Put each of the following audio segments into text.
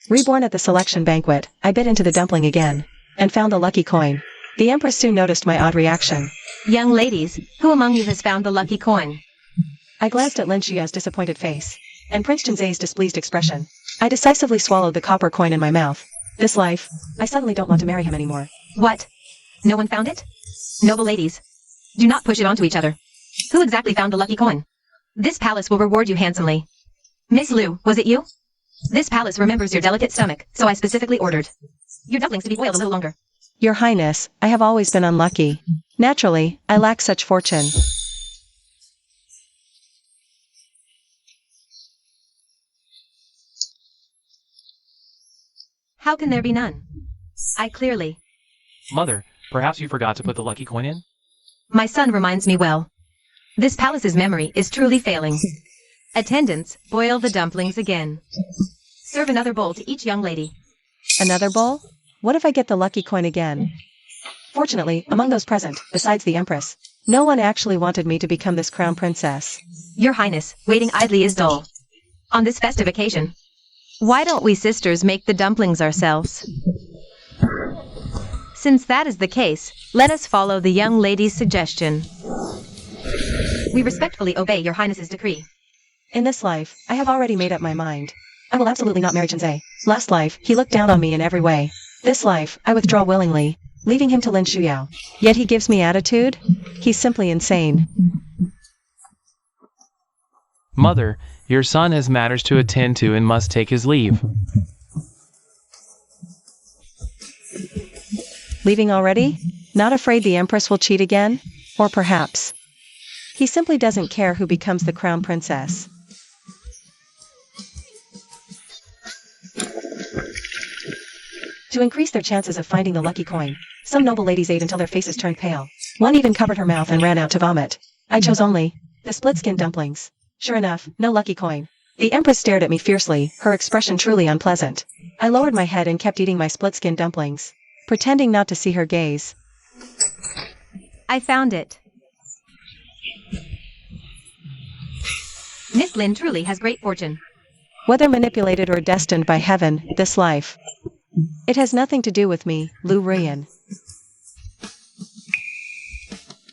Reborn at the selection banquet, I bit into the dumpling again, and found the lucky coin. The Empress soon noticed my odd reaction. Young ladies, who among you has found the lucky coin? I glanced at Lin Xiao's disappointed face, and Prince Jinzai's displeased expression. I decisively swallowed the copper coin in my mouth. This life, I suddenly don't want to marry him anymore. What? No one found it? Noble ladies, do not push it onto each other. Who exactly found the lucky coin? This palace will reward you handsomely. Miss Liu, was it you? This palace remembers your delicate stomach, so I specifically ordered your dumplings to be boiled a little longer. Your Highness, I have always been unlucky. Naturally, I lack such fortune. How can there be none? I clearly... Mother, perhaps you forgot to put the lucky coin in? My son reminds me well. This palace's memory is truly failing. Attendants, boil the dumplings again. Serve another bowl to each young lady. Another bowl? What if I get the lucky coin again? Fortunately, among those present, besides the Empress, no one actually wanted me to become this crown princess. Your Highness, waiting idly is dull. On this festive occasion, why don't we sisters make the dumplings ourselves? Since that is the case, let us follow the young lady's suggestion. We respectfully obey your Highness's decree. In this life, I have already made up my mind. I will absolutely not marry Jinzai. Last life, he looked down on me in every way. This life, I withdraw willingly, leaving him to Lin Xiao. Yet he gives me attitude? He's simply insane. Mother, your son has matters to attend to and must take his leave. Leaving already? Not afraid the Empress will cheat again? Or perhaps he simply doesn't care who becomes the crown princess. To increase their chances of finding the lucky coin, some noble ladies ate until their faces turned pale. One even covered her mouth and ran out to vomit. I chose only the split-skin dumplings. Sure enough, no lucky coin. The Empress stared at me fiercely, her expression truly unpleasant. I lowered my head and kept eating my split-skin dumplings, pretending not to see her gaze. I found it. Miss Lin truly has great fortune. Whether manipulated or destined by heaven, this life. It has nothing to do with me, Lu Ruyan.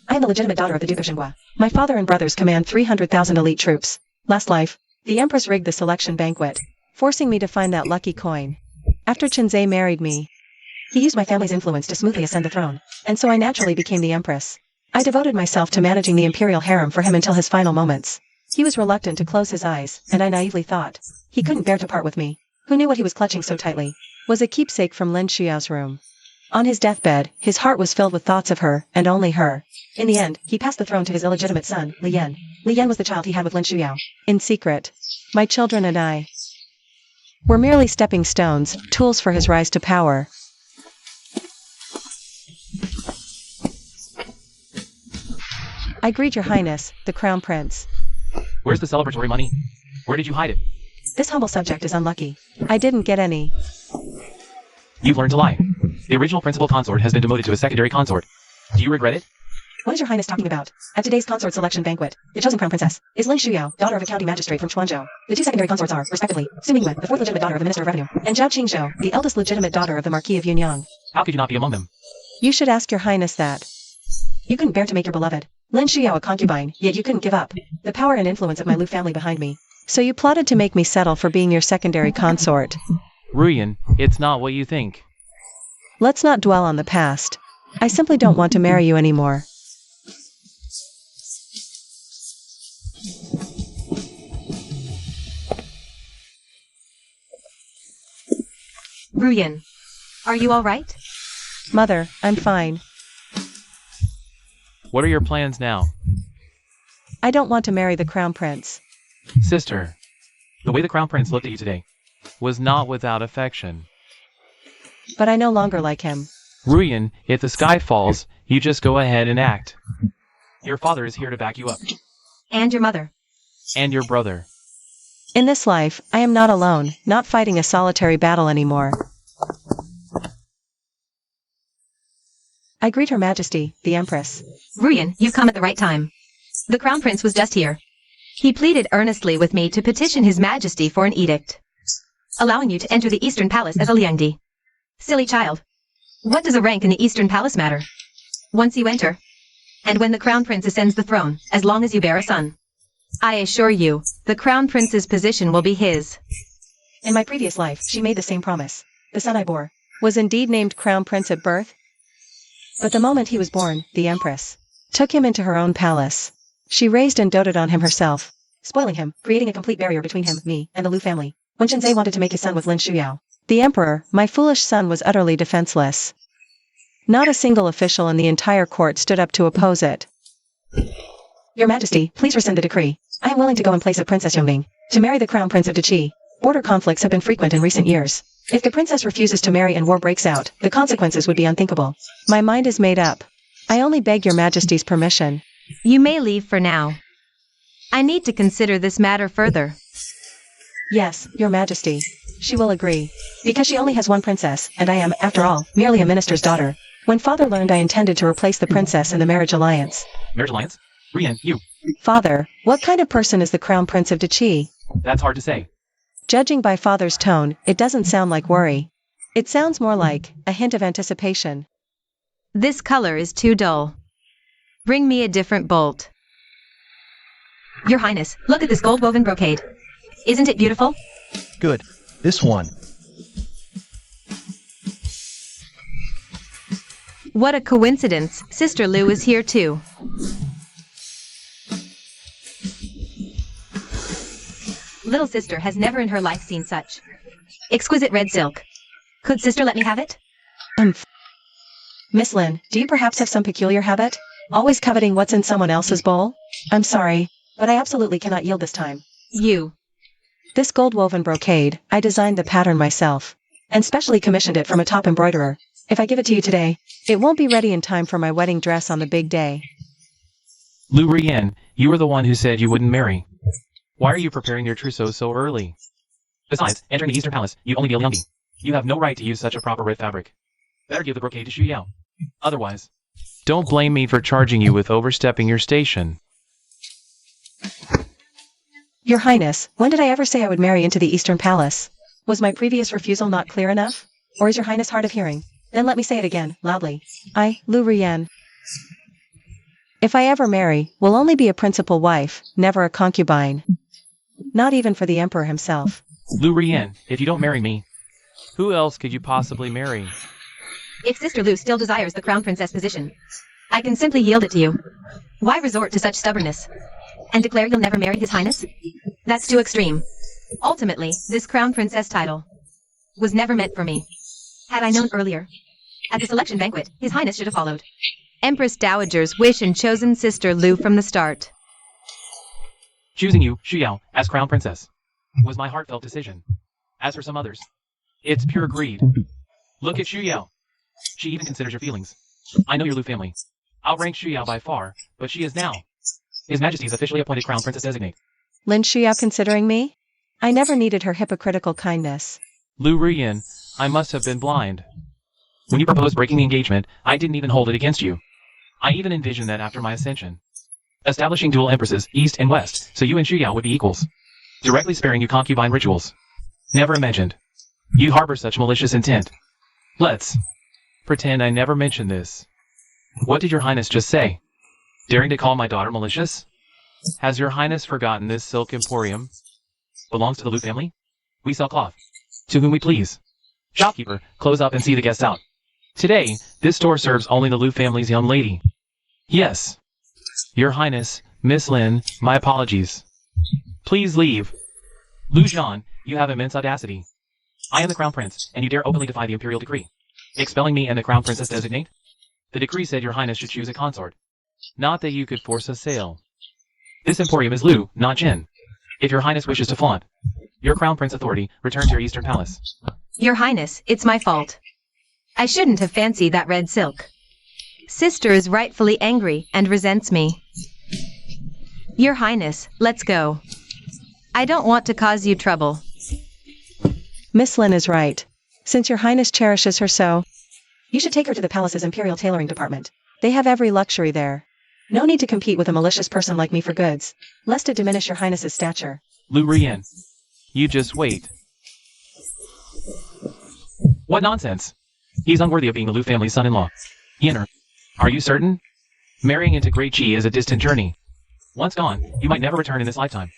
I am the legitimate daughter of the Duke of Xinhua. My father and brothers command 300,000 elite troops. Last life, the Empress rigged the selection banquet, forcing me to find that lucky coin. After Jinzai married me, he used my family's influence to smoothly ascend the throne, and so I naturally became the Empress. I devoted myself to managing the imperial harem for him until his final moments. He was reluctant to close his eyes, and I naively thought he couldn't bear to part with me. Who knew what he was clutching so tightly? Was a keepsake from Lin Xiao's room. On his deathbed, his heart was filled with thoughts of her, and only her. In the end, he passed the throne to his illegitimate son, Li Yan. Li Yan was the child he had with Lin Xiao. In secret, my children and I were merely stepping stones, tools for his rise to power. I greet your Highness, the Crown Prince. Where's the celebratory money? Where did you hide it? This humble subject is unlucky. I didn't get any. You've learned to lie. The original principal consort has been demoted to a secondary consort. Do you regret it? What is your Highness talking about? At today's consort selection banquet, the chosen crown princess is Lin Xiao, daughter of a county magistrate from Chuanzhou. The two secondary consorts are, respectively, Su Mingwen, the fourth legitimate daughter of the Minister of Revenue, and Zhao Qingzhou, the eldest legitimate daughter of the Marquis of Yunyang. How could you not be among them? You should ask your Highness that. You couldn't bear to make your beloved Lin Xiao a concubine, yet you couldn't give up the power and influence of my Lu family behind me. So you plotted to make me settle for being your secondary consort. Ruyan, it's not what you think. Let's not dwell on the past. I simply don't want to marry you anymore. Ruyan, are you all right? Mother, I'm fine. What are your plans now? I don't want to marry the crown prince. Sister, the way the crown prince looked at you today was not without affection. But I no longer like him. Ruyan, if the sky falls, you just go ahead and act. Your father is here to back you up. And your mother. And your brother. In this life, I am not alone, not fighting a solitary battle anymore. I greet Her Majesty, the Empress. Ruyan, you've come at the right time. The Crown Prince was just here. He pleaded earnestly with me to petition His Majesty for an edict. allowing you to enter the Eastern Palace as a Liangdi. Silly child. What does a rank in the Eastern Palace matter? Once you enter, and when the Crown Prince ascends the throne, as long as you bear a son, I assure you, the Crown Prince's position will be his. In my previous life, she made the same promise. The son I bore was indeed named Crown Prince at birth. But the moment he was born, the Empress took him into her own palace. She raised and doted on him herself, spoiling him, creating a complete barrier between him, me, and the Lu family. When Chenze wanted to make his son with Lin Shuyao, the Emperor, my foolish son, was utterly defenseless. Not a single official in the entire court stood up to oppose it. Your Majesty, please rescind the decree. I am willing to go in place of Princess Yongbing to marry the Crown Prince of Deqi. Border conflicts have been frequent in recent years. If the princess refuses to marry and war breaks out, the consequences would be unthinkable. My mind is made up. I only beg your Majesty's permission. You may leave for now. I need to consider this matter further. Yes, your Majesty. She will agree. Because she only has one princess, and I am, after all, merely a minister's daughter. When father learned I intended to replace the princess in the marriage alliance. Marriage alliance? Rian, you. Father, what kind of person is the Crown Prince of Deqi? That's hard to say. Judging by father's tone, it doesn't sound like worry. It sounds more like a hint of anticipation. This color is too dull. Bring me a different bolt. Your Highness, look at this gold-woven brocade. Isn't it beautiful? Good. This one. What a coincidence. Sister Lu is here too. Little sister has never in her life seen such exquisite red silk. Could sister let me have it? Miss Lin, do you perhaps have some peculiar habit? Always coveting what's in someone else's bowl? I'm sorry, but I absolutely cannot yield this time. You. This gold-woven brocade, I designed the pattern myself, and specially commissioned it from a top embroiderer. If I give it to you today, it won't be ready in time for my wedding dress on the big day. Lu Rian, you were the one who said you wouldn't marry. Why are you preparing your trousseau so early? Besides, entering the Eastern Palace, you'd only be a Liangdi. You have no right to use such a proper red fabric. Better give the brocade to Xu Yao. Otherwise, don't blame me for charging you with overstepping your station. Your Highness, when did I ever say I would marry into the Eastern Palace? Was my previous refusal not clear enough? Or is your Highness hard of hearing? Then let me say it again, loudly. I, Lu Rian. If I ever marry, will only be a principal wife, never a concubine. Not even for the Emperor himself. Lu Rian, if you don't marry me, who else could you possibly marry? If Sister Lu still desires the Crown Princess position, I can simply yield it to you. Why resort to such stubbornness? And declare you'll never marry His Highness? That's too extreme. Ultimately, this Crown Princess title was never meant for me. Had I known earlier, at the selection banquet, His Highness should have followed Empress Dowager's wish and chosen Sister Lu from the start. Choosing you, Xu Yao, as Crown Princess was my heartfelt decision. As for some others, it's pure greed. Look at Xu Yao. She even considers your feelings. I know your Lu family. Outranks Xu Yao by far, but she is now His Majesty's officially appointed Crown Princess designate. Lin Shuyao considering me? I never needed her hypocritical kindness. Lu Rian, I must have been blind. When you proposed breaking the engagement, I didn't even hold it against you. I even envisioned that after my ascension. Establishing dual empresses, East and West, so you and Xu Yao would be equals. Directly sparing you concubine rituals. Never imagined you harbor such malicious intent. Let's pretend I never mentioned this. What did your Highness just say? Daring to call my daughter malicious? Has your Highness forgotten this silk emporium belongs to the Lu family? We sell cloth to whom we please. Shopkeeper, close up and see the guests out. Today, this store serves only the Lu family's young lady. Yes. Your Highness, Miss Lin, my apologies. Please leave. Lu Zhan, you have immense audacity. I am the Crown Prince, and you dare openly defy the imperial decree, expelling me and the Crown Princess designate? The decree said your Highness should choose a consort. Not that you could force a sale. This emporium is Lu, not Jin. If your Highness wishes to flaunt your Crown Prince authority, return to your Eastern Palace. Your Highness, it's my fault. I shouldn't have fancied that red silk. Sister is rightfully angry and resents me. Your Highness, let's go. I don't want to cause you trouble. Miss Lin is right. Since your Highness cherishes her so, you should take her to the palace's imperial tailoring department. They have every luxury there. No need to compete with a malicious person like me for goods, lest it diminish your Highness's stature. Lu Rian, you just wait. What nonsense! He's unworthy of being the Lu family's son-in-law. Yener, are you certain? Marrying into Great Chi is a distant journey. Once gone, you might never return in this lifetime.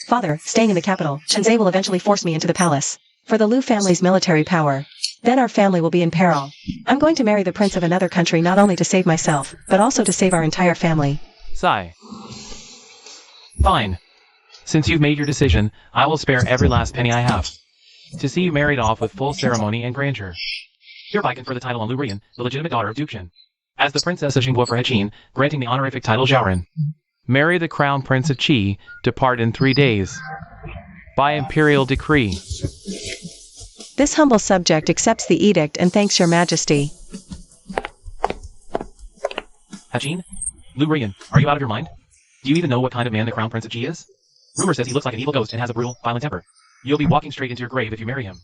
Father, staying in the capital, Chenze will eventually force me into the palace. For the Lu family's military power. Then our family will be in peril. I'm going to marry the prince of another country not only to save myself, but also to save our entire family. Sigh. Fine. Since you've made your decision, I will spare every last penny I have. To see you married off with full ceremony and grandeur. Hereby confer the title on Lu Rian, the legitimate daughter of Duke Jin. As the Princess of Xinghua for Hechin, granting the honorific title Zhaoren. Marry the Crown Prince of Qi, depart in 3 days. By imperial decree. This humble subject accepts the edict and thanks your majesty. Hechin? Lu Rian, are you out of your mind? Do you even know what kind of man the Crown Prince of Qi is? Rumor says he looks like an evil ghost and has a brutal, violent temper. You'll be walking straight into your grave if you marry him.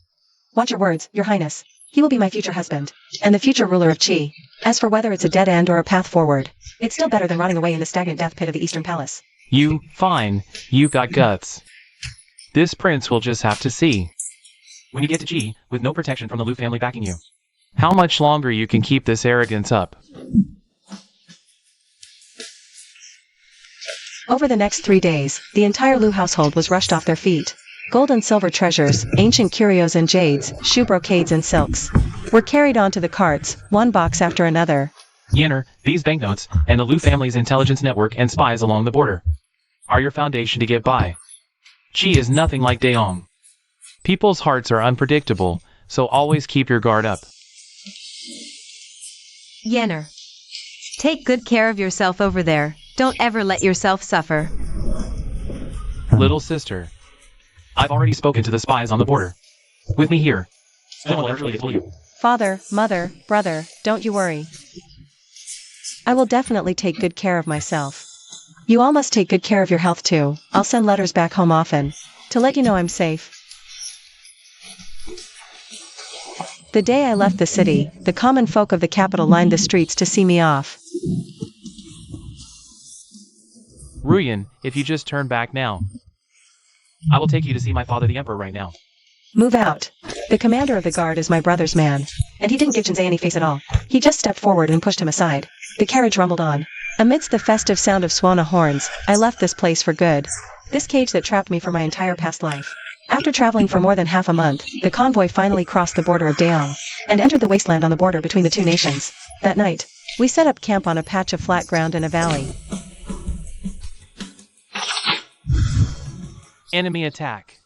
Watch your words, your highness. He will be my future husband, and the future ruler of Qi. As for whether it's a dead end or a path forward, it's still better than rotting away in the stagnant death pit of the Eastern Palace. Fine, you've got guts. This prince will just have to see. When you get to Qi, with no protection from the Lu family backing you. How much longer you can keep this arrogance up? Over the next 3 days, the entire Lu household was rushed off their feet. Gold and silver treasures, ancient curios and jades, shoe brocades and silks, were carried onto the carts, one box after another. Yener, these banknotes, and the Lu family's intelligence network and spies along the border, are your foundation to get by. Qi is nothing like Daong. People's hearts are unpredictable, so always keep your guard up. Yener, take good care of yourself over there. Don't ever let yourself suffer. Little sister, I've already spoken to the spies on the border. With me here, no one will ever tell you. Father, mother, brother, don't you worry. I will definitely take good care of myself. You all must take good care of your health too. I'll send letters back home often, to let you know I'm safe. The day I left the city, the common folk of the capital lined the streets to see me off. Ruyan, if you just turn back now. I will take you to see my father the emperor right now. Move out. The commander of the guard is my brother's man, and he didn't give Chenze any face at all. He just stepped forward and pushed him aside. The carriage rumbled on. Amidst the festive sound of Swana horns, I left this place for good. This cage that trapped me for my entire past life. After traveling for more than half a month, the convoy finally crossed the border of Daong, and entered the wasteland on the border between the two nations. That night, we set up camp on a patch of flat ground in a valley. Enemy attack.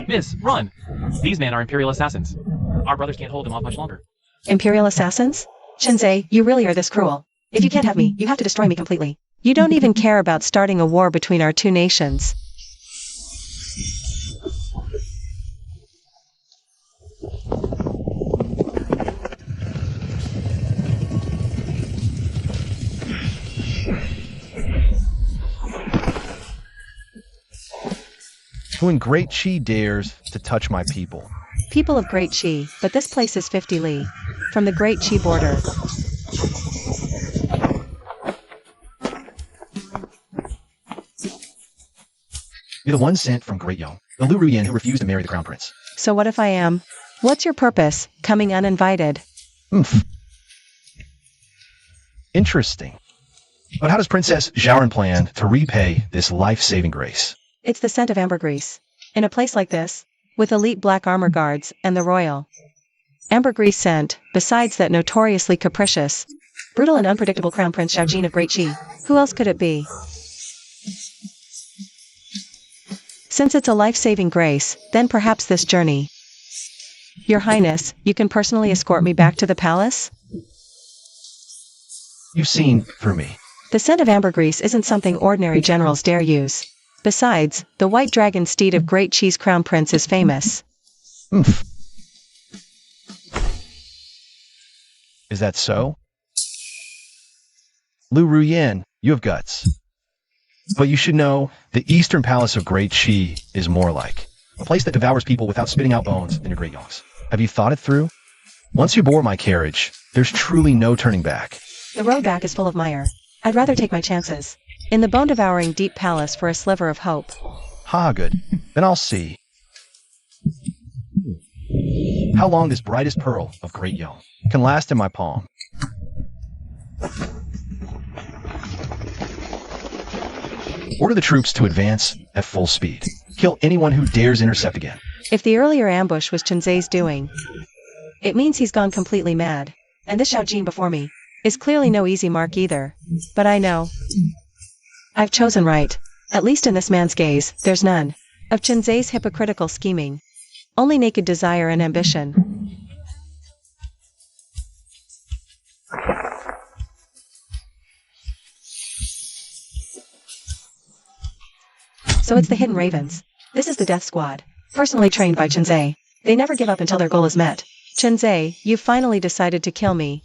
Miss, run! These men are Imperial assassins. Our brothers can't hold them off much longer. Imperial assassins? Chenze, you really are this cruel. If you can't have me, you have to destroy me completely. You don't even care about starting a war between our two nations. Who in Great Chi dares to touch my people? People of Great Chi, but this place is 50 li from the Great Chi border. You're the one sent from Great Yao, the Lu Ruyan who refused to marry the crown prince. So what if I am? What's your purpose, coming uninvited? Interesting. But how does Princess Zhaoren plan to repay this life-saving grace? It's the scent of ambergris. In a place like this, with elite black armor guards, and the royal ambergris scent, besides that notoriously capricious, brutal and unpredictable Crown Prince Zhaojin of Great Qi, who else could it be? Since it's a life-saving grace, then perhaps this journey. Your Highness, you can personally escort me back to the palace? You've seen through me. The scent of ambergris isn't something ordinary generals dare use. Besides, the white dragon steed of Great Qi's crown prince is famous. Is that so? Lu Ruyan, you have guts. But you should know, the Eastern Palace of Great Qi is more like a place that devours people without spitting out bones than your Great Yonks. Have you thought it through? Once you board my carriage, there's truly no turning back. The road back is full of mire. I'd rather take my chances. In the bone-devouring deep palace for a sliver of hope. Ha, good. Then I'll see how long this brightest pearl of great yelm can last in my palm. Order the troops to advance at full speed. Kill anyone who dares intercept again. If the earlier ambush was Chenze's doing, it means he's gone completely mad. And this Xiaojin before me is clearly no easy mark either. But I know I've chosen right. At least in this man's gaze, there's none of Chenze's hypocritical scheming. Only naked desire and ambition. So it's the Hidden Ravens. This is the Death Squad, personally trained by Chenze. They never give up until their goal is met. Chenze, you've finally decided to kill me.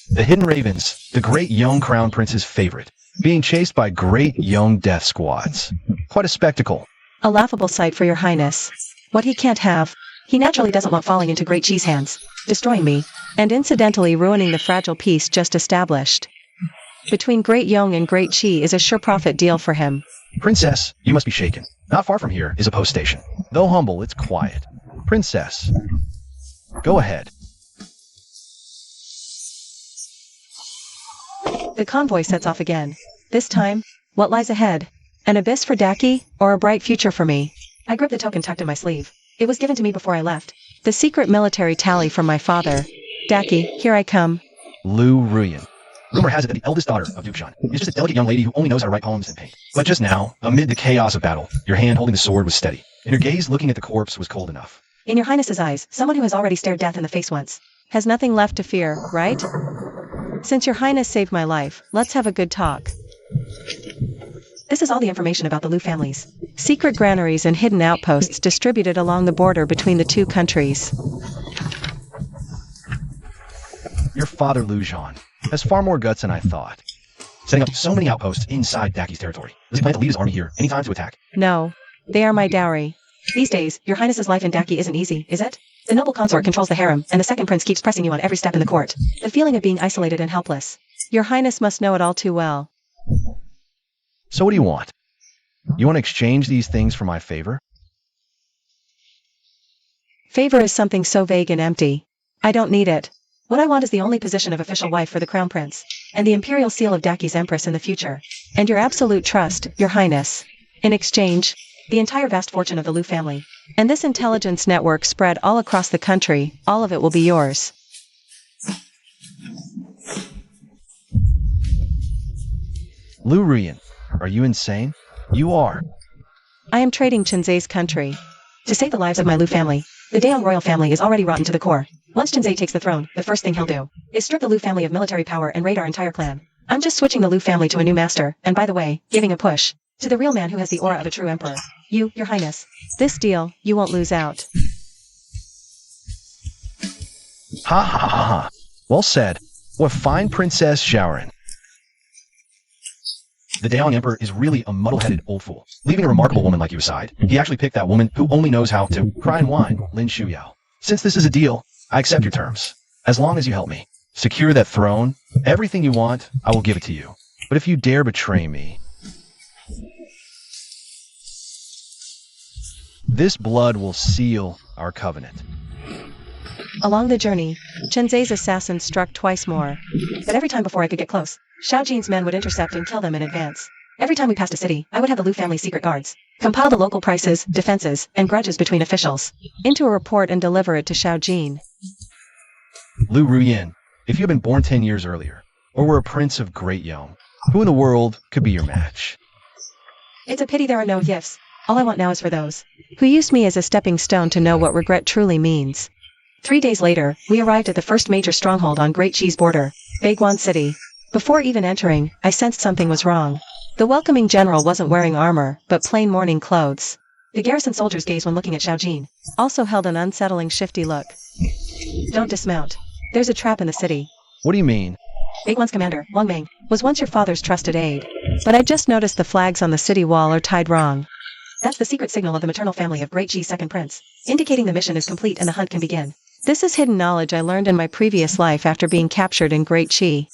The Hidden Ravens, the great young crown prince's favorite, being chased by great young death squads. Quite a spectacle. A laughable sight for your highness. What he can't have, he naturally doesn't want falling into Great Chi's hands, destroying me, and incidentally ruining the fragile peace just established. Between Great Young and Great Chi is a sure profit deal for him. Princess, you must be shaken. Not far from here is a post station. Though humble, it's quiet. Princess, go ahead. The convoy sets off again. This time, what lies ahead? An abyss for Daki, or a bright future for me? I grip the token tucked in my sleeve. It was given to me before I left. The secret military tally from my father. Daki, here I come. Lu Ruyan. Rumor has it that the eldest daughter of Duke Shan is just a delicate young lady who only knows how to write poems and paint. But just now, amid the chaos of battle, your hand holding the sword was steady, and your gaze looking at the corpse was cold enough. In your highness's eyes, someone who has already stared death in the face once has nothing left to fear, right? Since your highness saved my life, let's have a good talk. This is all the information about the Lu families. Secret granaries and hidden outposts distributed along the border between the two countries. Your father, Lu Zhan, has far more guts than I thought. Setting up so many outposts inside Daki's territory. Does he plan to lead his army here anytime to attack? No. They are my dowry. These days, your highness's life in Daki isn't easy, is it? The noble consort controls the harem, and the second prince keeps pressing you on every step in the court. The feeling of being isolated and helpless. Your highness must know it all too well. So what do you want? You want to exchange these things for my favor? Favor is something so vague and empty. I don't need it. What I want is the only position of official wife for the crown prince, and the imperial seal of Daki's empress in the future, and your absolute trust, your highness. In exchange, the entire vast fortune of the Lu family, and this intelligence network spread all across the country, all of it will be yours. Lu Ruyan, are you insane? You are. I am trading Chenze's country to save the lives of my Lu family. The Daeong royal family is already rotten to the core. Once Chenze takes the throne, the first thing he'll do is strip the Lu family of military power and raid our entire clan. I'm just switching the Lu family to a new master, and by the way, giving a push to the real man who has the aura of a true emperor. You, your highness. This deal, you won't lose out. Ha ha ha ha. Well said. What fine Princess Xiaoran. The Daeong Emperor is really a muddle-headed old fool, leaving a remarkable woman like you aside. He actually picked that woman who only knows how to cry and whine, Lin Shuyao. Since this is a deal, I accept your terms. As long as you help me secure that throne, everything you want, I will give it to you. But if you dare betray me, this blood will seal our covenant. Along the journey, Chenze's assassins struck twice more. But every time before I could get close, Xiaojin's men would intercept and kill them in advance. Every time we passed a city, I would have the Lu family secret guards compile the local prices, defenses, and grudges between officials into a report and deliver it to Xiaojin. Lu Ruyan, if you had been born 10 years earlier, or were a prince of Great Yelm, who in the world could be your match? It's a pity there are no gifts. All I want now is for those who used me as a stepping stone to know what regret truly means. 3 days later, we arrived at the first major stronghold on Great Chi's border, Baiguan City. Before even entering, I sensed something was wrong. The welcoming general wasn't wearing armor, but plain mourning clothes. The garrison soldier's gaze when looking at Xiaojin also held an unsettling shifty look. Don't dismount. There's a trap in the city. What do you mean? Baiguan's commander, Wang Ming, was once your father's trusted aide. But I just noticed the flags on the city wall are tied wrong. That's the secret signal of the maternal family of Great Chi's second prince, indicating the mission is complete and the hunt can begin. This is hidden knowledge I learned in my previous life after being captured in Great Qi.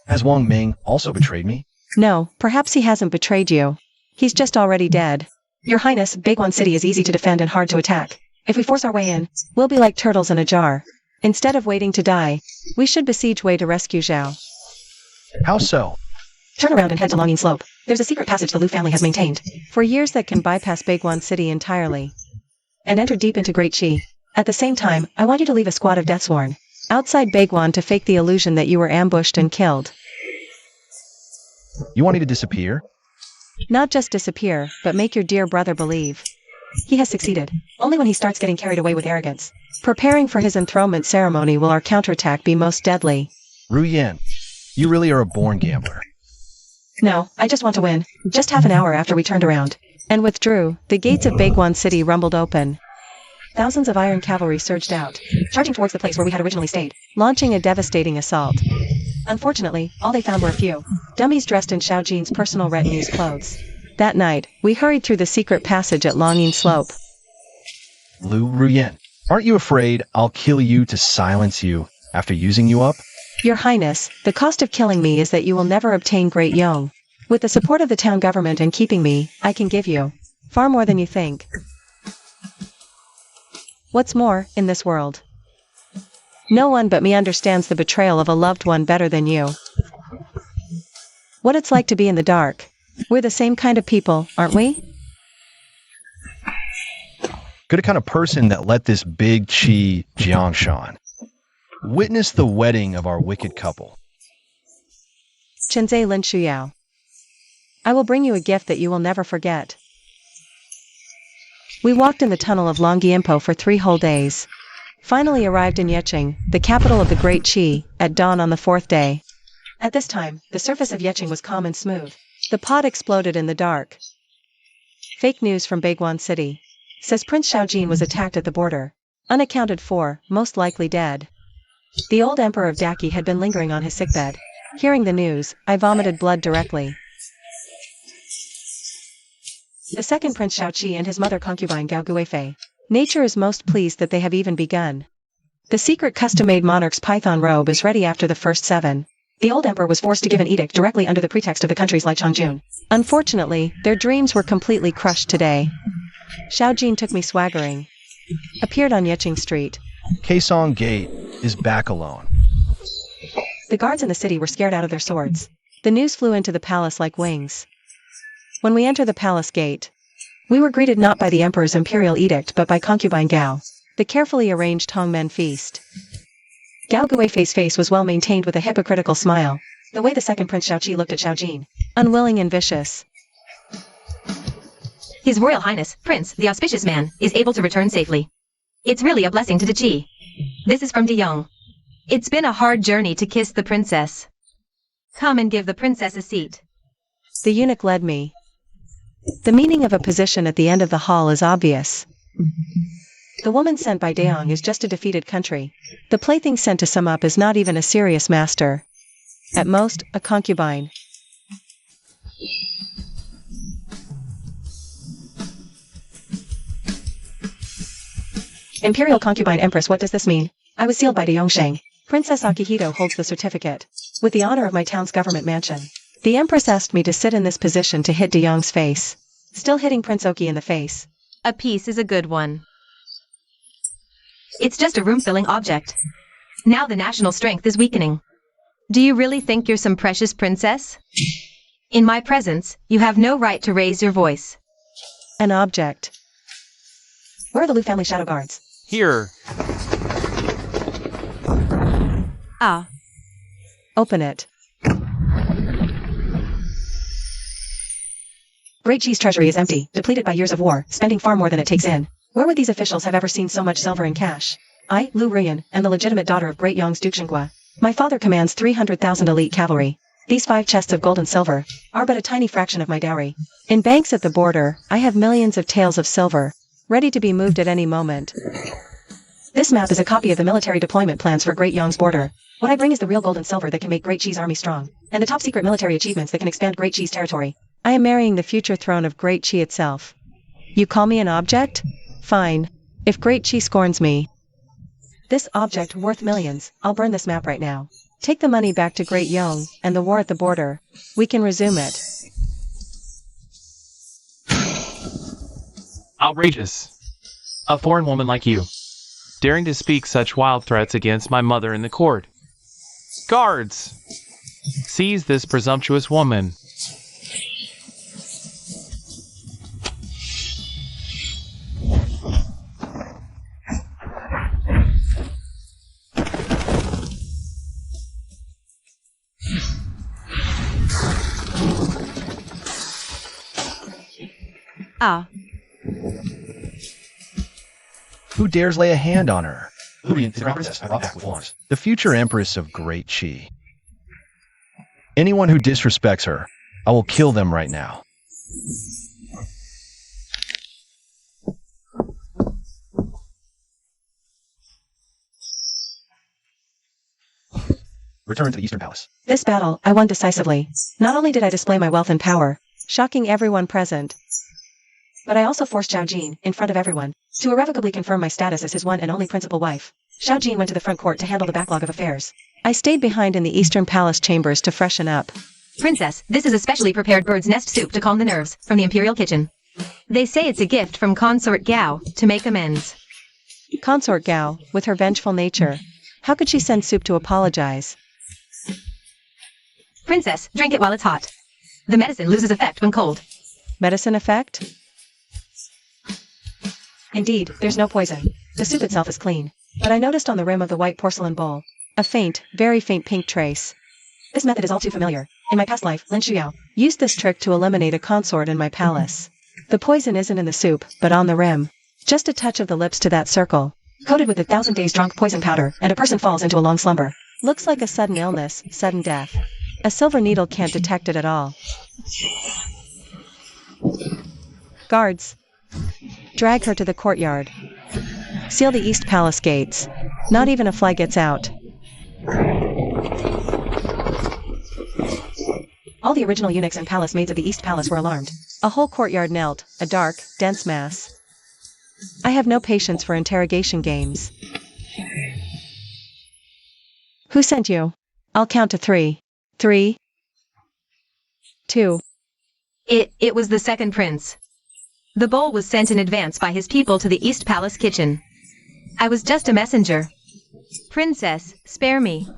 Has Wang Ming also betrayed me? No, perhaps he hasn't betrayed you. He's just already dead. Your Highness, Baiguan City is easy to defend and hard to attack. If we force our way in, we'll be like turtles in a jar. Instead of waiting to die, we should besiege Wei to rescue Zhao. How so? Turn around and head to Longyin Slope. There's a secret passage the Lu family has maintained for years that can bypass Baiguan City entirely and enter deep into Great Qi. At the same time, I want you to leave a squad of Deathsworn outside Baiguan to fake the illusion that you were ambushed and killed. You want me to disappear? Not just disappear, but make your dear brother believe. He has succeeded. Only when he starts getting carried away with arrogance. Preparing for his enthronement ceremony will our counterattack be most deadly. Ru Yan, you really are a born gambler. No, I just want to win. Just half an hour after we turned around and withdrew, the gates of Baiguan City rumbled open. Thousands of iron cavalry surged out, charging towards the place where we had originally stayed, launching a devastating assault. Unfortunately, all they found were a few dummies dressed in Xiao Jin's personal retinue's clothes. That night, we hurried through the secret passage at Longyin Slope. Lu Ruyen, aren't you afraid I'll kill you to silence you after using you up? Your Highness, the cost of killing me is that you will never obtain Great Yong. With the support of the town government and keeping me, I can give you far more than you think. What's more, in this world, no one but me understands the betrayal of a loved one better than you. What it's like to be in the dark. We're the same kind of people, aren't we? Good kind of person that let this big Qi Jiangshan witness the wedding of our wicked couple. Chenze Lin Shuyao. I will bring you a gift that you will never forget. We walked in the tunnel of Longyianpo for 3 whole days. Finally arrived in Yeqing, the capital of the Great Qi, at dawn on the 4th day. At this time, the surface of Yeqing was calm and smooth. The pod exploded in the dark. Fake news from Baiguan City. Says Prince Xiaojin was attacked at the border. Unaccounted for, most likely dead. The old Emperor of Daki had been lingering on his sickbed. Hearing the news, I vomited blood directly. The second Prince Xiaoqi and his mother concubine Gao Guifei. Nature is most pleased that they have even begun. The secret custom-made monarch's python robe is ready after the first 7. The old emperor was forced to give an edict directly under the pretext of the country's Lai Chongjun. Unfortunately, their dreams were completely crushed today. Xiaojin took me swaggering. Appeared on Yeqing Street. Kaesong Gate is back alone. The guards in the city were scared out of their swords. The news flew into the palace like wings. When we entered the palace gate, we were greeted not by the emperor's imperial edict but by concubine Gao, the carefully arranged Hongmen feast. Gao Guifei's face was well maintained with a hypocritical smile, the way the second Prince Xiaoqi looked at Xiaojin, unwilling and vicious. His Royal Highness, Prince, the auspicious man, is able to return safely. It's really a blessing to the Qi. This is from De Yong. It's been a hard journey to kiss the princess. Come and give the princess a seat. The eunuch led me. The meaning of a position at the end of the hall is obvious. The woman sent by Deong is just a defeated country. The plaything sent to sum up is not even a serious master. At most, a concubine. Imperial concubine empress, what does this mean? I was sealed by De Yongsheng. Princess Akihito holds the certificate. With the honor of my town's government mansion. The empress asked me to sit in this position to hit De Yong's face. Still hitting Prince Oki in the face. A piece is a good one. It's just a room-filling object. Now the national strength is weakening. Do you really think you're some precious princess? In my presence, you have no right to raise your voice. An object. Where are the Lu family shadow guards? Here. Ah. Open it. Great Qi's treasury is empty, depleted by years of war, spending far more than it takes in. Where would these officials have ever seen so much silver and cash? I, Lu Ruyan, am the legitimate daughter of Great Yong's Duke Xingua. My father commands 300,000 elite cavalry. These 5 chests of gold and silver are but a tiny fraction of my dowry. In banks at the border, I have millions of taels of silver, ready to be moved at any moment. This map is a copy of the military deployment plans for Great Yong's border. What I bring is the real gold and silver that can make Great Qi's army strong, and the top secret military achievements that can expand Great Qi's territory. I am marrying the future throne of Great Qi itself. You call me an object? Fine. If Great Qi scorns me, This object worth millions. I'll burn this map right now. Take the money back to Great Yong, and the war at the border. We can resume it. Outrageous. A foreign woman like you, daring to speak such wild threats against my mother in the court. Guards! Seize this presumptuous woman. Ah. Who dares lay a hand on her? Is the Crown Princess. I brought back with arms. The future Empress of Great Qi. Anyone who disrespects her, I will kill them right now. Return to the Eastern Palace. This battle, I won decisively. Not only did I display my wealth and power, shocking everyone present, but I also forced Zhao Jin, in front of everyone, to irrevocably confirm my status as his one and only principal wife. Zhao Jin went to the front court to handle the backlog of affairs. I stayed behind in the Eastern Palace chambers to freshen up. Princess, this is a specially prepared bird's nest soup to calm the nerves, from the Imperial kitchen. They say it's a gift from Consort Gao, to make amends. Consort Gao, with her vengeful nature. How could she send soup to apologize? Princess, drink it while it's hot. The medicine loses effect when cold. Medicine effect? Indeed, there's no poison. The soup itself is clean. But I noticed on the rim of the white porcelain bowl a faint, very faint pink trace. This method is all too familiar. In my past life, Lin Shuyao used this trick to eliminate a consort in my palace. The poison isn't in the soup, but on the rim. Just a touch of the lips to that circle, coated with 1,000 days drunk poison powder, and a person falls into a long slumber. Looks like a sudden illness, sudden death. A silver needle can't detect it at all. Guards. Drag her to the courtyard. Seal the East Palace gates. Not even a fly gets out. All the original eunuchs and palace maids of the East Palace were alarmed. A whole courtyard knelt, a dark, dense mass. I have no patience for interrogation games. Who sent you? I'll count to 3. 3. 2. It was the second prince. The bowl was sent in advance by his people to the East Palace kitchen. I was just a messenger. Princess, spare me.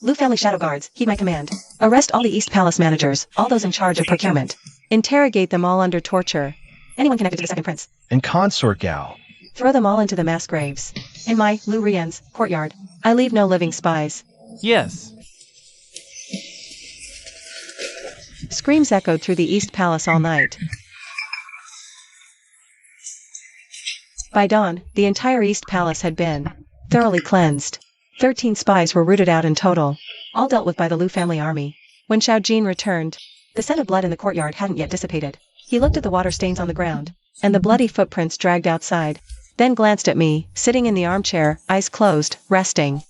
Lu family shadow guards, heed my command. Arrest all the East Palace managers, all those in charge of procurement. Interrogate them all under torture. Anyone connected to the second prince. And Consort Gao. Throw them all into the mass graves. In my, Lu Rian's, courtyard. I leave no living spies. Yes. Screams echoed through the East Palace all night. By dawn, the entire East Palace had been thoroughly cleansed. 13 spies were rooted out in total, all dealt with by the Lu family army. When Zhao Jin returned, the scent of blood in the courtyard hadn't yet dissipated. He looked at the water stains on the ground, and the bloody footprints dragged outside, then glanced at me, sitting in the armchair, eyes closed, resting.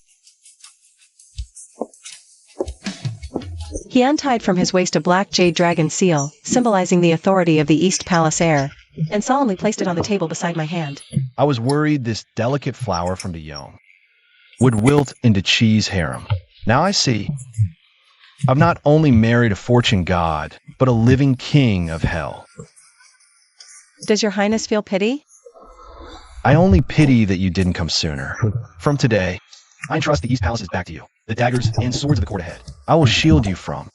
He untied from his waist a black jade dragon seal, symbolizing the authority of the East Palace heir, and solemnly placed it on the table beside my hand. I was worried this delicate flower from the Yong would wilt into Qi's harem. Now I see. I've not only married a fortune god, but a living king of hell. Does your highness feel pity? I only pity that you didn't come sooner. From today, I entrust the East Palaces back to you. The daggers and swords of the court ahead. I will shield you from.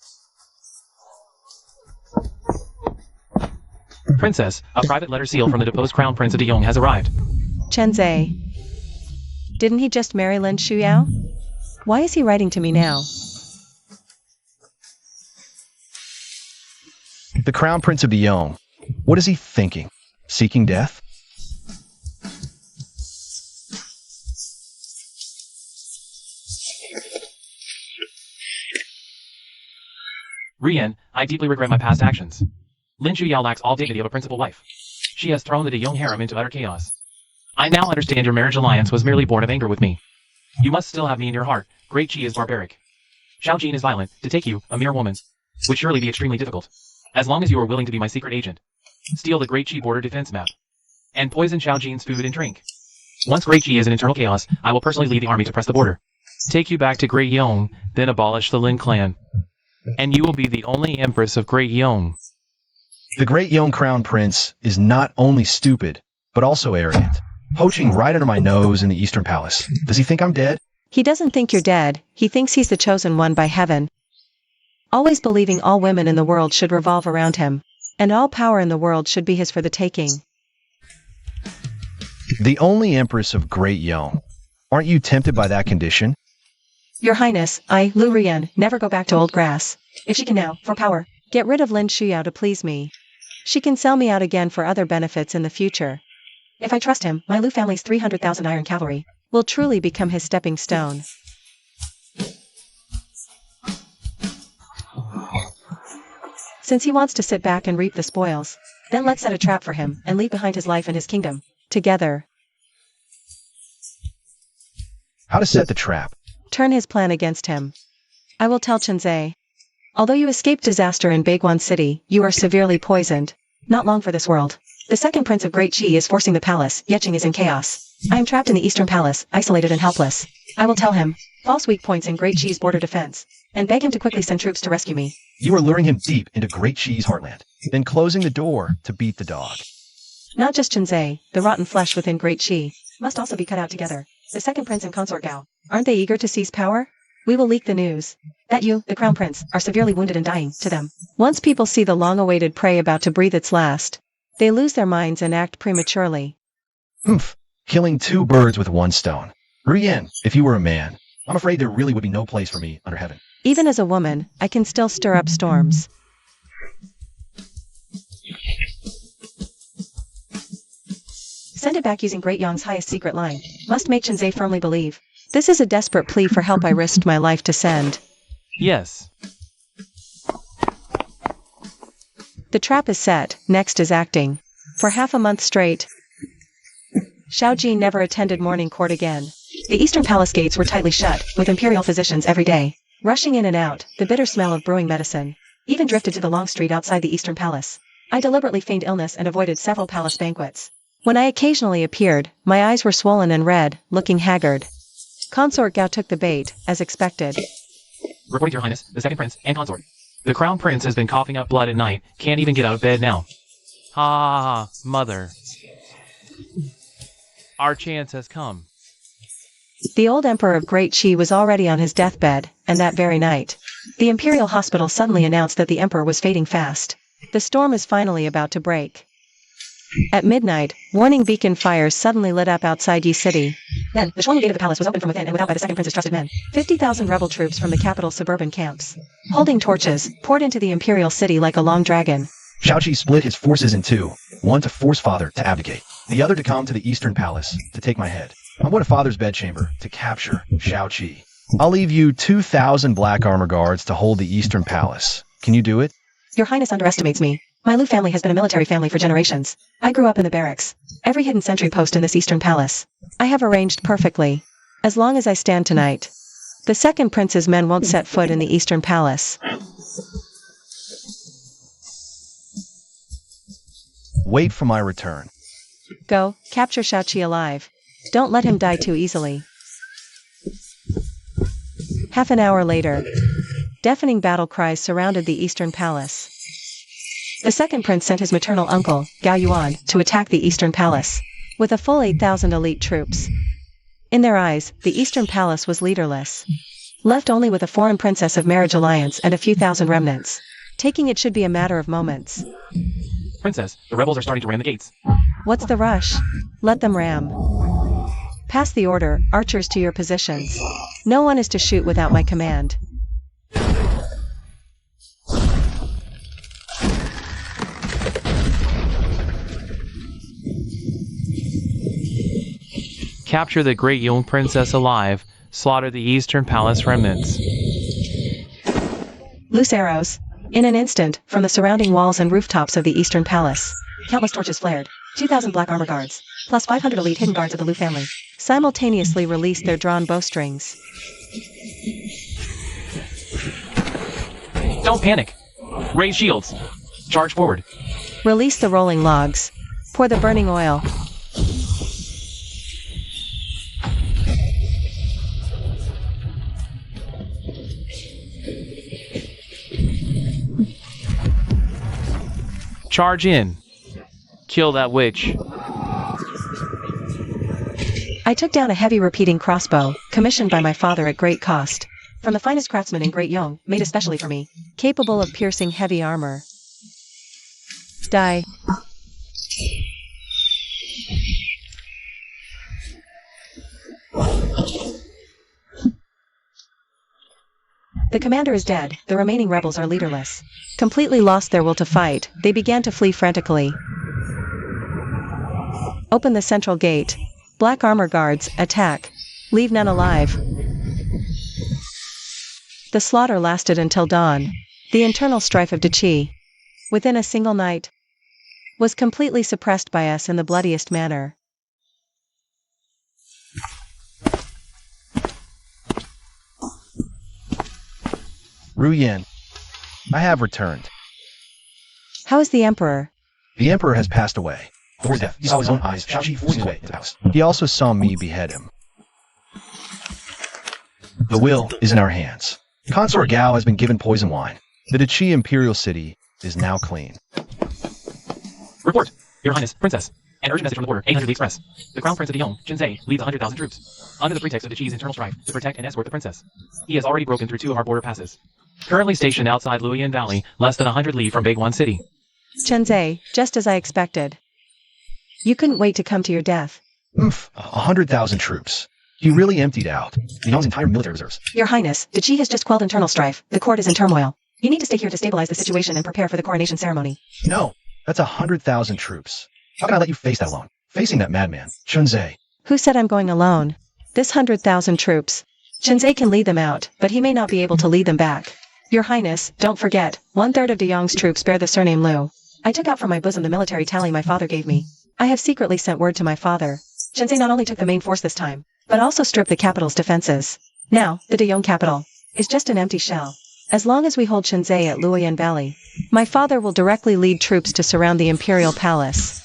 Princess, a private letter seal from the deposed Crown Prince of De Yong has arrived. Chenzhe. Didn't he just marry Lin Shuyao? Why is he writing to me now? The Crown Prince of De Yong. What is he thinking? Seeking death? Rian, I deeply regret my past actions. Lin Shuyao lacks all dignity of a principal wife. She has thrown the De Yong harem into utter chaos. I now understand your marriage alliance was merely born of anger with me. You must still have me in your heart. Great Qi is barbaric. Zhao Jin is violent. To take you, a mere woman, would surely be extremely difficult. As long as you are willing to be my secret agent. Steal the Great Qi border defense map. And poison Xiao Jin's food and drink. Once Great Qi is in internal chaos, I will personally lead the army to press the border. Take you back to Great Yong, then abolish the Lin clan. And you will be the only empress of Great Yong. The Great Yong Crown Prince is not only stupid, but also arrogant. Poaching right under my nose in the Eastern Palace. Does he think I'm dead? He doesn't think you're dead, he thinks he's the chosen one by heaven. Always believing all women in the world should revolve around him, and all power in the world should be his for the taking. The only empress of Great Yong. Aren't you tempted by that condition? Your Highness, I, Lu Rian, never go back to old grass. If she can now, for power, get rid of Lin Shuyao to please me. She can sell me out again for other benefits in the future. If I trust him, my Lu family's 300,000 iron cavalry will truly become his stepping stone. Since he wants to sit back and reap the spoils, then let's set a trap for him and leave behind his life and his kingdom, together. How to set the trap? Turn his plan against him. I will tell Chenzai. Although you escaped disaster in Baiguan City, you are severely poisoned. Not long for this world. The second prince of Great Qi is forcing the palace, Yecheng is in chaos. I am trapped in the Eastern Palace, isolated and helpless. I will tell him false weak points in Great Qi's border defense, and beg him to quickly send troops to rescue me. You are luring him deep into Great Qi's heartland, then closing the door to beat the dog. Not just Chenzai, the rotten flesh within Great Qi must also be cut out together. The second prince and consort Gao, aren't they eager to seize power? We will leak the news that you, the crown prince, are severely wounded and dying to them. Once people see the long-awaited prey about to breathe its last, they lose their minds and act prematurely. Oomph. Killing two birds with one stone. Rian, if you were a man, I'm afraid there really would be no place for me under heaven. Even as a woman, I can still stir up storms. Send it back using Great Yong's highest secret line. Must make Chenzai firmly believe. This is a desperate plea for help I risked my life to send. Yes. The trap is set, next is acting. For half a month straight, Xiao Jin never attended morning court again. The Eastern Palace gates were tightly shut, with imperial physicians every day rushing in and out. The bitter smell of brewing medicine even drifted to the long street outside the Eastern Palace. I deliberately feigned illness and avoided several palace banquets. When I occasionally appeared, my eyes were swollen and red, looking haggard. Consort Gao took the bait, as expected. Reporting to your Highness, the second prince and consort. The crown prince has been coughing up blood at night, can't even get out of bed now. Ha, mother. Our chance has come. The old emperor of Great Qi was already on his deathbed, and that very night, the imperial hospital suddenly announced that the emperor was fading fast. The storm is finally about to break. At midnight, warning beacon fires suddenly lit up outside Yi City. Then, the Shuangyu gate of the palace was opened from within and without by the second prince's trusted men. 50,000 rebel troops from the capital's suburban camps, holding torches, poured into the imperial city like a long dragon. Xiao Qi split his forces in two, one to force father to abdicate, the other to come to the Eastern Palace to take my head. I'm going to father's bedchamber to capture Xiao Qi. I'll leave you 2,000 black armor guards to hold the Eastern Palace. Can you do it? Your Highness underestimates me. My Lu family has been a military family for generations. I grew up in the barracks. Every hidden sentry post in this Eastern Palace I have arranged perfectly. As long as I stand tonight, the second prince's men won't set foot in the Eastern Palace. Wait for my return. Go, capture Xiao Qi alive. Don't let him die too easily. Half an hour later, deafening battle cries surrounded the Eastern Palace. The second prince sent his maternal uncle, Gao Yuan, to attack the Eastern Palace, with a full 8,000 elite troops. In their eyes, the Eastern Palace was leaderless, left only with a foreign princess of marriage alliance and a few thousand remnants. Taking it should be a matter of moments. Princess, the rebels are starting to ram the gates. What's the rush? Let them ram. Pass the order, archers to your positions. No one is to shoot without my command. Capture the great young princess alive. Slaughter the Eastern Palace remnants. Loose arrows. In an instant, from the surrounding walls and rooftops of the Eastern Palace, countless torches flared. 2,000 black armor guards, plus 500 elite hidden guards of the Lu family, simultaneously released their drawn bowstrings. Don't panic. Raise shields. Charge forward. Release the rolling logs. Pour the burning oil. Charge in. Kill that witch. I took down a heavy repeating crossbow, commissioned by my father at great cost, from the finest craftsman in Great Yong, made especially for me, capable of piercing heavy armor. Die. The commander is dead, the remaining rebels are leaderless. Completely lost their will to fight, they began to flee frantically. Open the central gate. Black armor guards, attack. Leave none alive. The slaughter lasted until dawn. The internal strife of Decisive, within a single night, was completely suppressed by us in the bloodiest manner. Ruyan, I have returned. How is the emperor? The emperor has passed away. Before his death, he saw with his own eyes Shaoxi forcing his way into the palace. He also saw me behead him. The will is in our hands. Consort Gao has been given poison wine. The Decisive Imperial City is now clean. Report, Your Highness, Princess. An urgent message from the border, 800 Li Express. The Crown Prince of Yong, Jinzei, leads 100,000 troops, under the pretext of Deci's internal strife, to protect and escort the princess. He has already broken through 2 of our border passes. Currently stationed outside Luoyan Valley, less than 100 li from Baiguan City. Jinzei, just as I expected. You couldn't wait to come to your death. Oof, 100,000 troops. He really emptied out Yong's entire military reserves. Your Highness, Decisive has just quelled internal strife. The court is in turmoil. You need to stay here to stabilize the situation and prepare for the coronation ceremony. No, that's 100,000 troops. How can I let you face that alone? Facing that madman, Chunzei. Who said I'm going alone? This 100,000 troops. Jinzei can lead them out, but he may not be able to lead them back. Your Highness, don't forget, 1/3 of De Yong's troops bear the surname Liu. I took out from my bosom the military tally my father gave me. I have secretly sent word to my father. Jinzei not only took the main force this time, but also stripped the capital's defenses. Now, the De Yong capital is just an empty shell. As long as we hold Jinzei at Luoyan Valley, my father will directly lead troops to surround the imperial palace.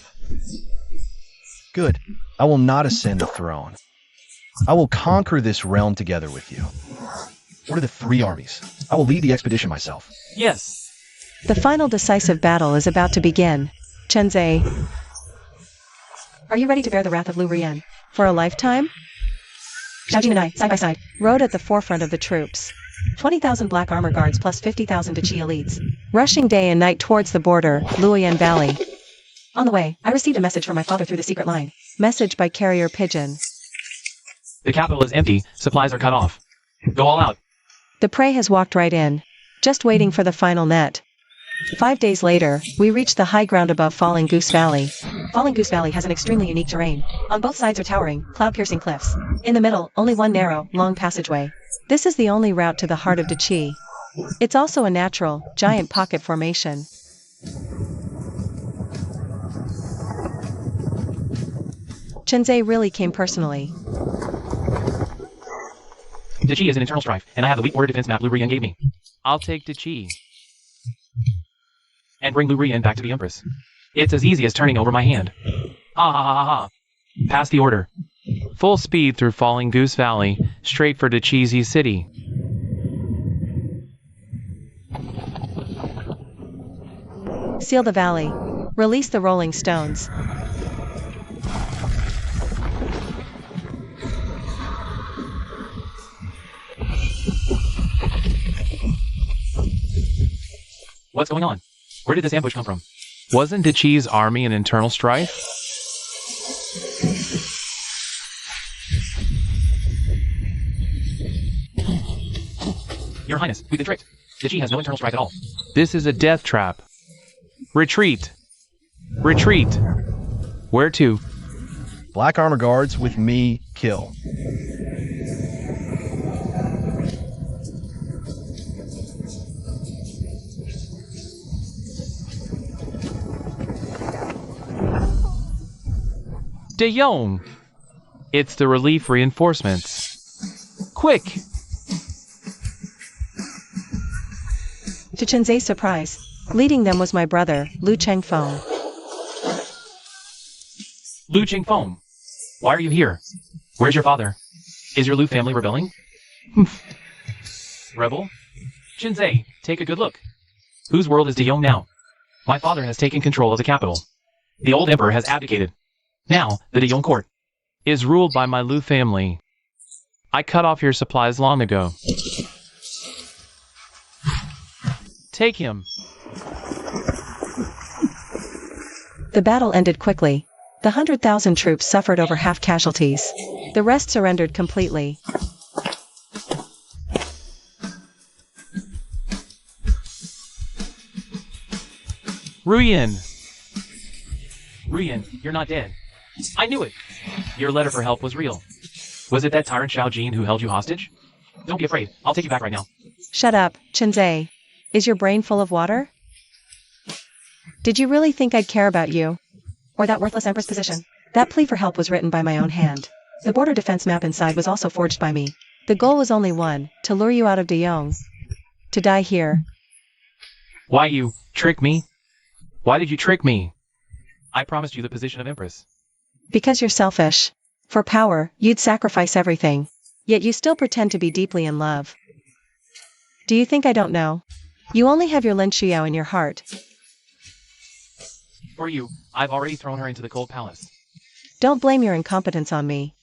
Good. I will not ascend the throne. I will conquer this realm together with you. Order the 3 armies. I will lead the expedition myself. Yes. The final decisive battle is about to begin. Jinzei, are you ready to bear the wrath of Lu Rian? For a lifetime? Xiaojin and I, side by side, rode at the forefront of the troops. 20,000 black armor guards plus 50,000 Decisive elites, rushing day and night towards the border, Luoyan Valley. On the way, I received a message from my father through the secret line. Message by carrier pigeon. The capital is empty, supplies are cut off. Go all out. The prey has walked right in, just waiting for the final net. 5 days later, we reached the high ground above Falling Goose Valley. Falling Goose Valley has an extremely unique terrain. On both sides are towering, cloud-piercing cliffs. In the middle, only one narrow, long passageway. This is the only route to the heart of Decisive. It's also a natural, giant pocket formation. Jinzei really came personally. Decisive is an internal strife, and I have the weak border defense map Lu Rian gave me. I'll take Decisive and bring Lu Rian back to the Empress. It's as easy as turning over my hand. Ha ha ha ha ha. Pass the order. Full speed through Falling Goose Valley, straight for Decisive City. Seal the valley. Release the rolling stones. What's going on? Where did this ambush come from? Wasn't Decisive's army an internal strife? Your Highness, we've been tricked. Decisive has no internal strife at all. This is a death trap. Retreat! Retreat! Where to? Black armor guards with me, kill. De Yong! It's the relief reinforcements. Quick! To Jinzei's surprise, Leading them was my brother, Lu Chengfeng. Lu Qingfeng, why are you here? Where's your father? Is your Lu family rebelling? Rebel? Qinzai, take a good look. Whose world is Deyong now? My father has taken control of the capital. The old emperor has abdicated. Now, the Deyong court is ruled by my Lu family. I cut off your supplies long ago. Take him. The battle ended quickly. The 100,000 troops suffered over half casualties. The rest surrendered completely. Ruyin! Ruyin, you're not dead. I knew it. Your letter for help was real. Was it that tyrant Xiao Jin who held you hostage? Don't be afraid. I'll take you back right now. Shut up, Qinzai. Is your brain full of water? Did you really think I'd care about you? Or that worthless empress position? That plea for help was written by my own hand. The border defense map inside was also forged by me. The goal was only one, to lure you out of Deyong. To die here. Why you trick me? Why did you trick me? I promised you the position of empress. Because you're selfish. For power, you'd sacrifice everything. Yet you still pretend to be deeply in love. Do you think I don't know? You only have your Lin Shuyo in your heart. For you, I've already thrown her into the cold palace. Don't blame your incompetence on me.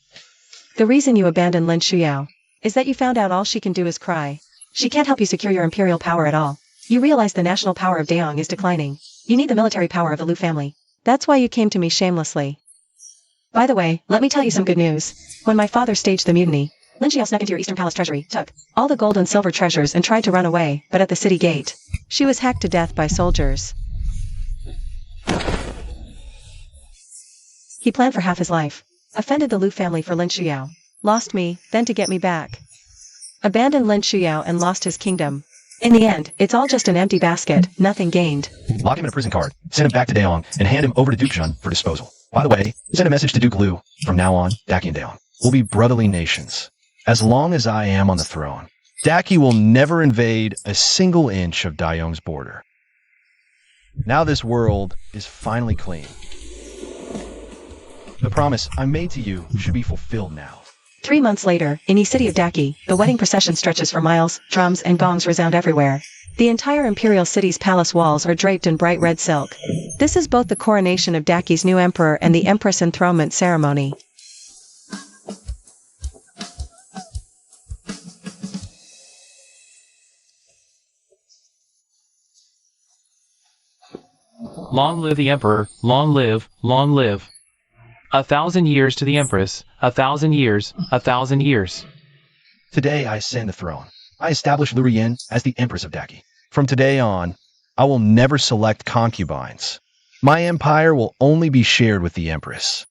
The reason you abandoned Lin Shuyo is that you found out all she can do is cry. She can't help you secure your imperial power at all. You realize the national power of Deyong is declining. You need the military power of the Lu family. That's why you came to me shamelessly. By the way, let me tell you some good news. When my father staged the mutiny, Lin Xiao snuck into your Eastern Palace treasury, took all the gold and silver treasures and tried to run away, but at the city gate, she was hacked to death by soldiers. He planned for half his life. Offended the Lu family for Lin Shuyo. Lost me, then to get me back. Abandoned Lin Shuyo and lost his kingdom. In the end, it's all just an empty basket, nothing gained. Lock him in a prison card, send him back to Deyong, and hand him over to Duke Jun for disposal. By the way, send a message to Duke Lu. From now on, Daki and Deyong will be brotherly nations. As long as I am on the throne, Daki will never invade a single inch of Deyong's border. Now this world is finally clean. The promise I made to you should be fulfilled now. 3 months later, in the city of Daki, the wedding procession stretches for miles, drums and gongs resound everywhere. The entire imperial city's palace walls are draped in bright red silk. This is both the coronation of Daki's new emperor and the empress enthronement ceremony. Long live the emperor, long live, long live. 1,000 years to the empress, 1,000 years, 1,000 years. Today I ascend the throne. I establish Lu Yin as the empress of Daki. From today on, I will never select concubines. My empire will only be shared with the empress.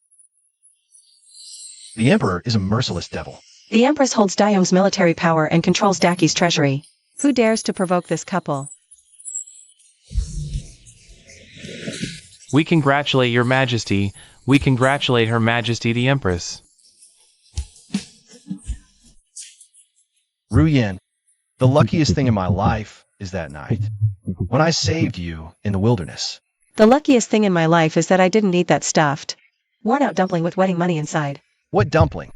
The emperor is a merciless devil. The empress holds Deyong's military power and controls Daki's treasury. Who dares to provoke this couple? We congratulate your majesty. We congratulate Her Majesty the Empress. Ru Yin, the luckiest thing in my life is that night, when I saved you in the wilderness. The luckiest thing in my life is that I didn't eat that stuffed, worn-out dumpling with wedding money inside. What dumpling?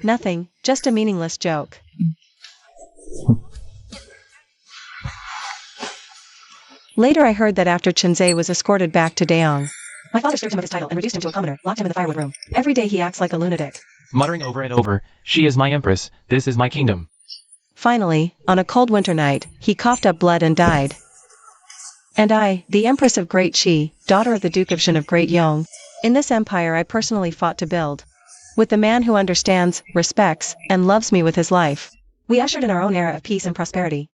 Nothing, just a meaningless joke. Later I heard that after Qinzai was escorted back to Deyong, my father stripped him of his title and reduced him to a commoner, locked him in the firewood room. Every day he acts like a lunatic. Muttering over and over, "She is my empress, this is my kingdom." Finally, on a cold winter night, he coughed up blood and died. And I, the Empress of Great Qi, daughter of the Duke of Shen of Great Yong, in this empire I personally fought to build. With the man who understands, respects, and loves me with his life, we ushered in our own era of peace and prosperity.